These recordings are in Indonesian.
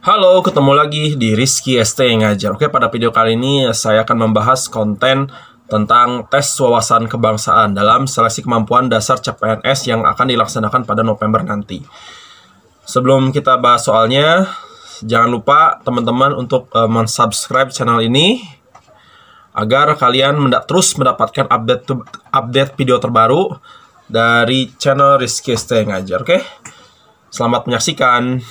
Halo, ketemu lagi di Rizky ST Ngajar. Oke, pada video kali ini saya akan membahas konten tentang tes wawasan kebangsaan dalam seleksi kemampuan dasar CPNS yang akan dilaksanakan pada November nanti. Sebelum kita bahas soalnya, jangan lupa teman-teman untuk mensubscribe channel ini agar kalian terus mendapatkan update video terbaru dari channel Rizky ST Ngajar. Oke, selamat menyaksikan.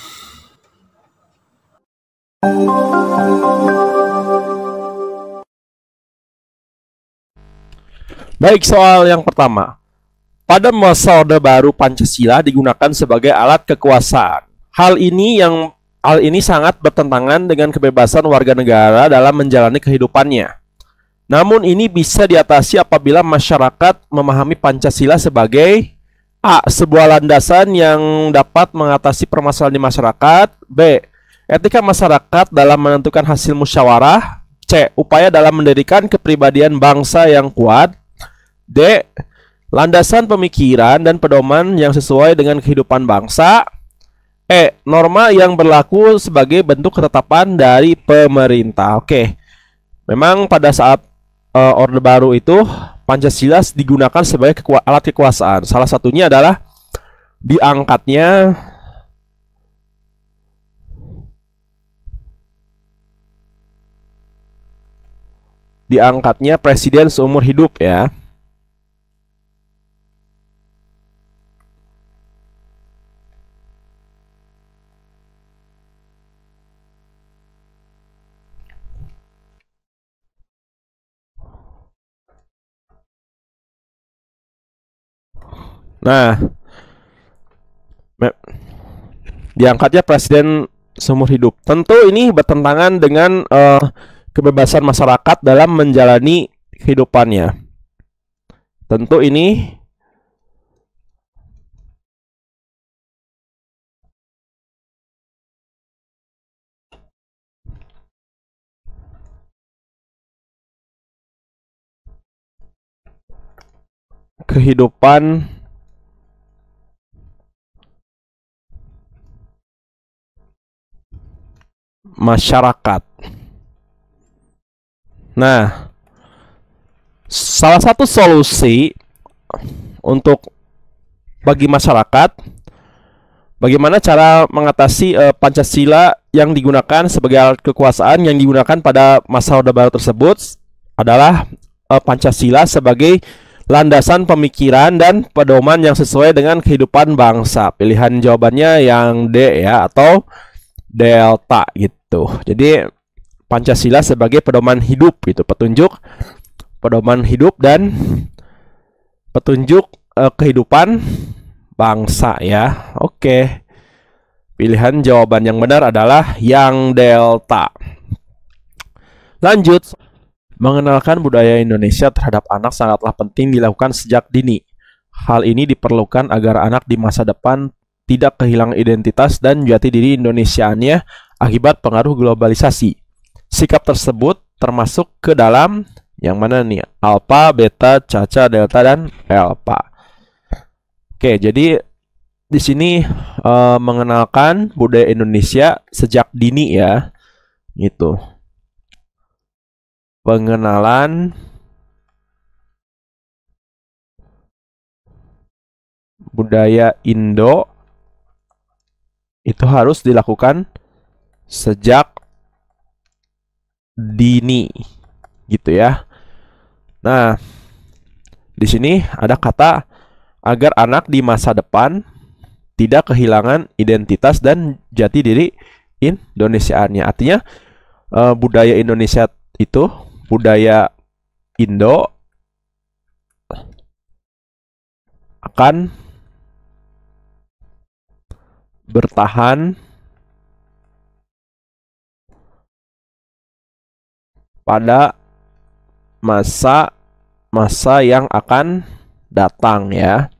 Baik, soal yang pertama. Pada masa Orde Baru Pancasila digunakan sebagai alat kekuasaan. Hal ini sangat bertentangan dengan kebebasan warga negara dalam menjalani kehidupannya. Namun ini bisa diatasi apabila masyarakat memahami Pancasila sebagai A. Sebuah landasan yang dapat mengatasi permasalahan di masyarakat. B. Etika masyarakat dalam menentukan hasil musyawarah. C. Upaya dalam mendirikan kepribadian bangsa yang kuat. D. Landasan pemikiran dan pedoman yang sesuai dengan kehidupan bangsa. E. Norma yang berlaku sebagai bentuk ketetapan dari pemerintah. Oke, memang pada saat Orde Baru itu Pancasila digunakan sebagai alat kekuasaan. Salah satunya adalah diangkatnya presiden seumur hidup ya. Nah, diangkatnya presiden seumur hidup. Tentu ini bertentangan dengan kebebasan masyarakat dalam menjalani kehidupannya. Tentu ini kehidupan masyarakat. Nah, salah satu solusi untuk bagi masyarakat bagaimana cara mengatasi Pancasila yang digunakan sebagai alat kekuasaan yang digunakan pada masa Orde Baru tersebut adalah Pancasila sebagai landasan pemikiran dan pedoman yang sesuai dengan kehidupan bangsa. Pilihan jawabannya yang D ya, atau delta gitu. Jadi Pancasila sebagai pedoman hidup gitu, petunjuk pedoman hidup dan petunjuk kehidupan bangsa ya. Oke. Pilihan jawaban yang benar adalah yang delta. Lanjut. Mengenalkan budaya Indonesia terhadap anak sangatlah penting dilakukan sejak dini. Hal ini diperlukan agar anak di masa depan tidak kehilangan identitas dan jati diri Indonesiaannya akibat pengaruh globalisasi. Sikap tersebut termasuk ke dalam yang mana nih? Alpha, beta, caca, delta, dan alpha. Oke, jadi di sini mengenalkan budaya Indonesia sejak dini ya. Gitu. Pengenalan budaya Indo itu harus dilakukan sejak dini gitu ya. Nah, di sini ada kata agar anak di masa depan tidak kehilangan identitas dan jati diri Indonesiaannya. Artinya budaya Indonesia itu, budaya Indo akan bertahan pada masa yang akan datang ya.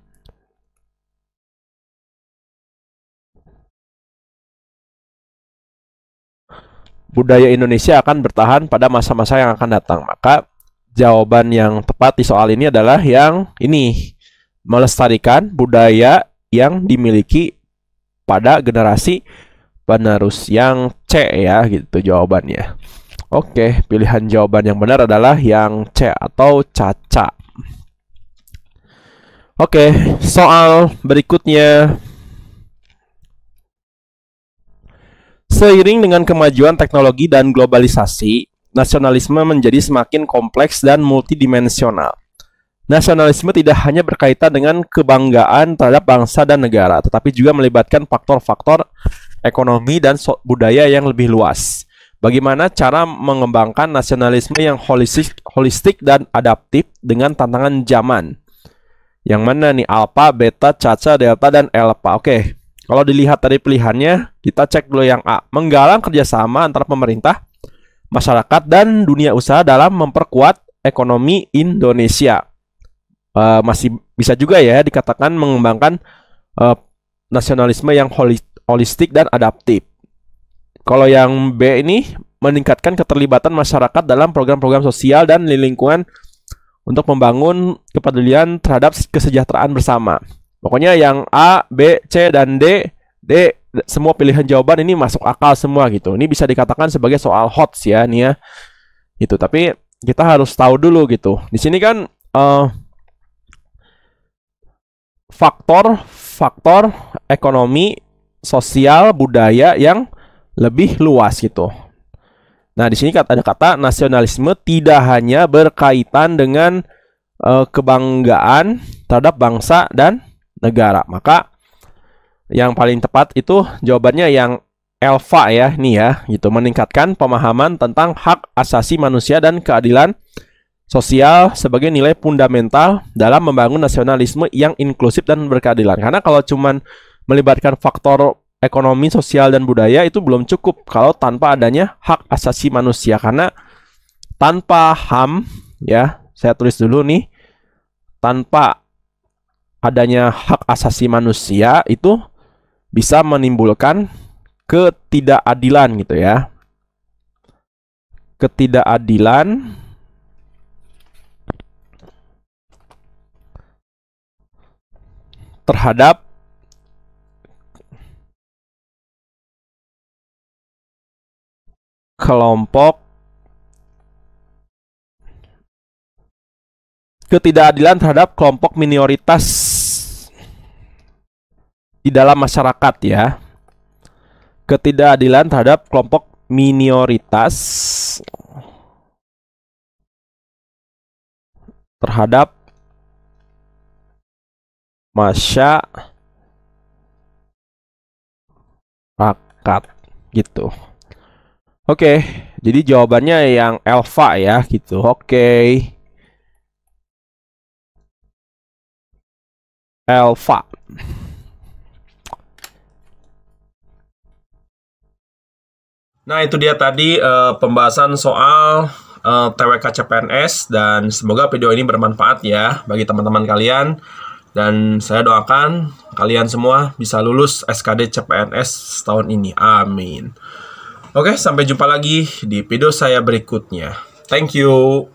Budaya Indonesia akan bertahan pada masa-masa yang akan datang. Maka jawaban yang tepat di soal ini adalah yang ini, melestarikan budaya yang dimiliki pada generasi penerus yang C ya gitu jawabannya. Oke, pilihan jawaban yang benar adalah yang C atau Caca. Oke, soal berikutnya. Seiring dengan kemajuan teknologi dan globalisasi, nasionalisme menjadi semakin kompleks dan multidimensional. Nasionalisme tidak hanya berkaitan dengan kebanggaan terhadap bangsa dan negara, tetapi juga melibatkan faktor-faktor ekonomi dan budaya yang lebih luas. Bagaimana cara mengembangkan nasionalisme yang holistik dan adaptif dengan tantangan zaman? Yang mana nih? Alpha, beta, caca, delta, dan alpha. Oke, kalau dilihat dari pilihannya, kita cek dulu yang A. Menggalang kerjasama antara pemerintah, masyarakat, dan dunia usaha dalam memperkuat ekonomi Indonesia. Masih bisa juga ya dikatakan mengembangkan nasionalisme yang holistik dan adaptif. Kalau yang B ini meningkatkan keterlibatan masyarakat dalam program-program sosial dan lingkungan untuk membangun kepedulian terhadap kesejahteraan bersama. Pokoknya yang A, B, C, dan D semua pilihan jawaban ini masuk akal semua gitu. Ini bisa dikatakan sebagai soal HOTS ya nih ya. Itu tapi kita harus tahu dulu gitu. Di sini kan faktor ekonomi, sosial, budaya yang lebih luas gitu. Nah, di sini ada kata nasionalisme tidak hanya berkaitan dengan kebanggaan terhadap bangsa dan negara. Maka yang paling tepat itu jawabannya yang alpha ya, nih ya, gitu. Meningkatkan pemahaman tentang hak asasi manusia dan keadilan sosial sebagai nilai fundamental dalam membangun nasionalisme yang inklusif dan berkeadilan. Karena kalau cuman melibatkan faktor ekonomi, sosial, dan budaya itu belum cukup kalau tanpa adanya hak asasi manusia. Karena tanpa HAM, ya, saya tulis dulu nih, tanpa adanya hak asasi manusia itu bisa menimbulkan ketidakadilan gitu ya. Ketidakadilan terhadap kelompok, ketidakadilan terhadap kelompok minoritas di dalam masyarakat ya. Ketidakadilan terhadap kelompok minoritas terhadap masyarakat gitu. Oke, jadi jawabannya yang alpha ya gitu. Oke. Alpha. Nah, itu dia tadi pembahasan soal TWK CPNS, dan semoga video ini bermanfaat ya bagi teman-teman kalian. Dan saya doakan kalian semua bisa lulus SKD CPNS tahun ini. Amin. Oke, sampai jumpa lagi di video saya berikutnya. Thank you.